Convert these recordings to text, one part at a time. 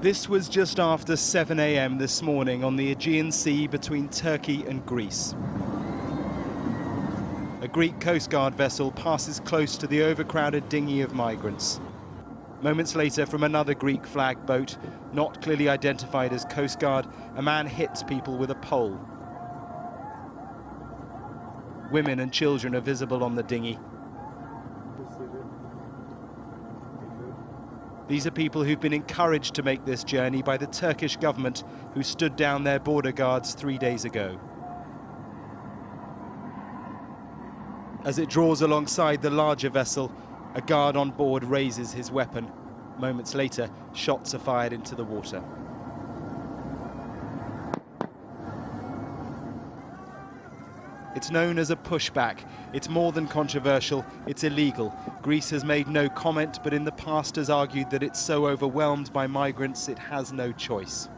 This was just after 7 a.m. this morning on the Aegean Sea between Turkey and Greece. A Greek coastguard vessel passes close to the overcrowded dinghy of migrants. Moments later, from another Greek flag boat, not clearly identified as coastguard, a man hits people with a pole. Women and children are visible on the dinghy. These are people who've been encouraged to make this journey by the Turkish government, who stood down their border guards 3 days ago. As it draws alongside the larger vessel, a guard on board raises his weapon. Moments later, shots are fired into the water. It's known as a pushback. It's more than controversial, it's illegal. Greece has made no comment, but in the past has argued that it's so overwhelmed by migrants it has no choice.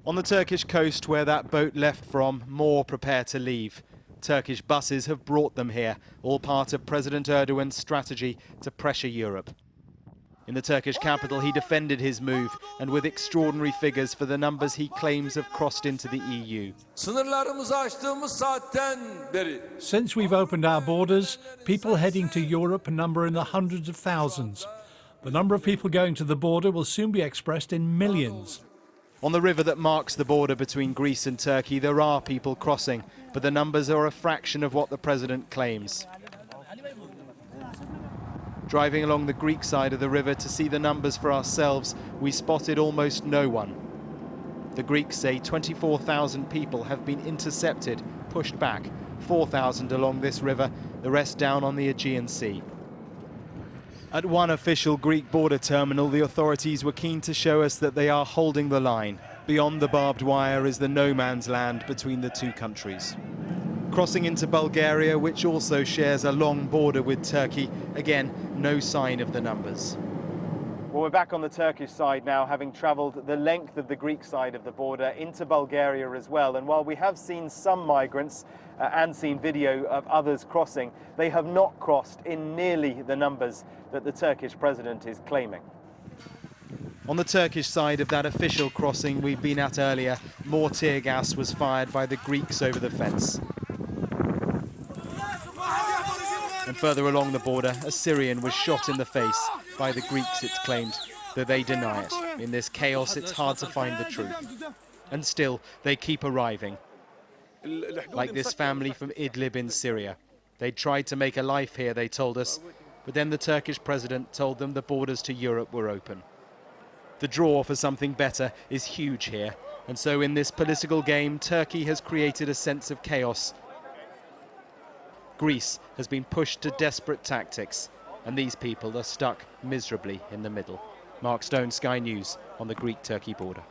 On the Turkish coast, where that boat left from, more prepare to leave. Turkish buses have brought them here, all part of President Erdogan's strategy to pressure Europe. In the Turkish capital, he defended his move, and with extraordinary figures for the numbers he claims have crossed into the EU. Since we've opened our borders, people heading to Europe number in the hundreds of thousands. The number of people going to the border will soon be expressed in millions. On the river that marks the border between Greece and Turkey, there are people crossing, but the numbers are a fraction of what the president claims. Driving along the Greek side of the river to see the numbers for ourselves, we spotted almost no one. The Greeks say 24,000 people have been intercepted, pushed back, 4,000 along this river, the rest down on the Aegean Sea. At one official Greek border terminal, the authorities were keen to show us that they are holding the line. Beyond the barbed wire is the no man's land between the two countries. Crossing into Bulgaria, which also shares a long border with Turkey, again, no sign of the numbers. Well, we're back on the Turkish side now, having travelled the length of the Greek side of the border into Bulgaria as well. And while we have seen some migrants and seen video of others crossing, they have not crossed in nearly the numbers that the Turkish president is claiming. On the Turkish side of that official crossing we've been at earlier, more tear gas was fired by the Greeks over the fence. And further along the border, a Syrian was shot in the face by the Greeks, it's claimed, though they deny it. In this chaos, it's hard to find the truth. And still, they keep arriving. Like this family from Idlib in Syria. They tried to make a life here, they told us, but then the Turkish president told them the borders to Europe were open. The draw for something better is huge here, and so in this political game, Turkey has created a sense of chaos. Greece has been pushed to desperate tactics, and these people are stuck miserably in the middle. Mark Stone, Sky News, on the Greek-Turkey border.